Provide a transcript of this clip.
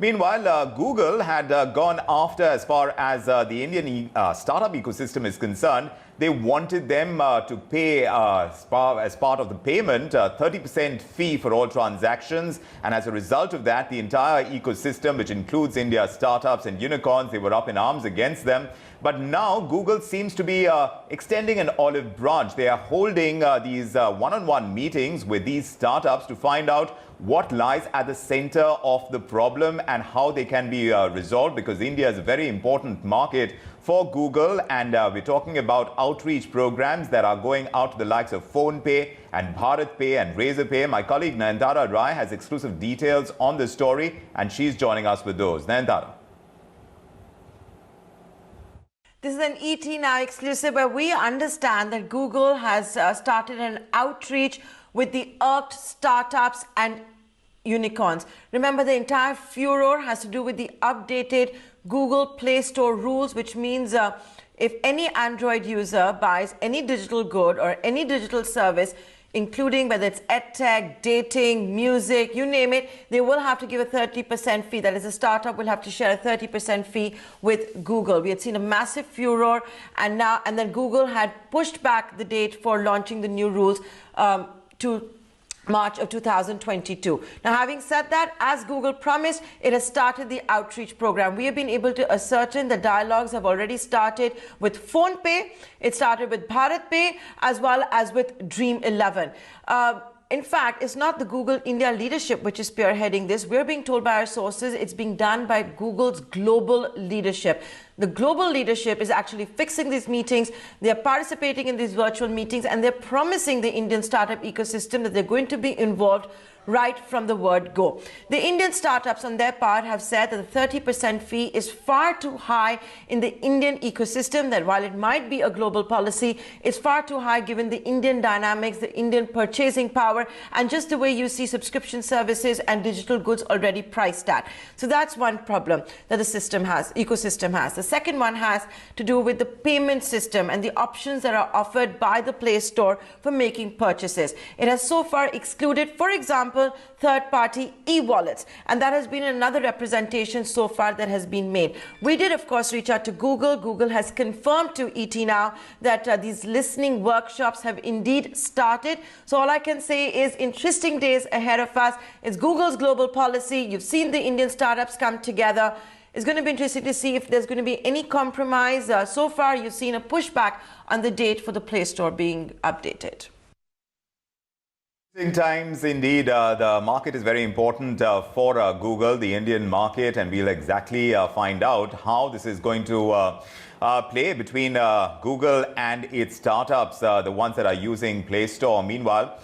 Meanwhile, Google had gone after, as far as the Indian startup ecosystem is concerned, they wanted them to pay as part of the payment 30% fee for all transactions. And as a result of that, the entire ecosystem, which includes India's startups and unicorns, they were up in arms against them. But now Google seems to be extending an olive branch. They are holding these one-on-one meetings with these startups to find out what lies at the center of the problem and how they can be resolved, because India is a very important market for Google, and we're talking about outreach programs that are going out to the likes of PhonePe and BharatPe and RazorPay. My colleague Nayantara Rai has exclusive details on this story, and she's joining us with those. Nayantara. This is an ET Now exclusive where we understand that Google has started an outreach with the Irked Startups and Unicorns. Remember, the entire furor has to do with the updated Google Play Store rules, which means if any Android user buys any digital good or any digital service, including whether it's edtech, dating, music, you name it, they will have to give a 30% fee. That is, a startup will have to share a 30% fee with Google. We had seen a massive furor, and then Google had pushed back the date for launching the new rules to March of 2022. Now, having said that, as Google promised, it has started the outreach program. We have been able to ascertain the dialogues have already started with PhonePe. It started with BharatPe as well as with Dream11. In fact, it's not the Google India leadership which is spearheading this. We're being told by our sources it's being done by Google's global leadership. The global leadership is actually fixing these meetings. They're participating in these virtual meetings, and they're promising the Indian startup ecosystem that they're going to be involved right from the word go. The Indian startups on their part have said that the 30% fee is far too high in the Indian ecosystem, that while it might be a global policy, it's far too high given the Indian dynamics, the Indian purchasing power, and just the way you see subscription services and digital goods already priced at. So that's one problem that the ecosystem has. The second one has to do with the payment system and the options that are offered by the Play Store for making purchases. It has so far excluded, for example, third-party e-wallets, and that has been another representation so far that has been made. We did, of course, reach out to Google. Google has confirmed to ET Now that these listening workshops have indeed started. So all I can say is interesting days ahead of us. It's Google's global policy. You've seen the Indian startups come together. It's going to be interesting to see if there's going to be any compromise. So far, you've seen a pushback on the date for the Play Store being updated. In times, indeed, the market is very important for Google, the Indian market, and we'll exactly find out how this is going to play between Google and its startups, the ones that are using Play Store. Meanwhile,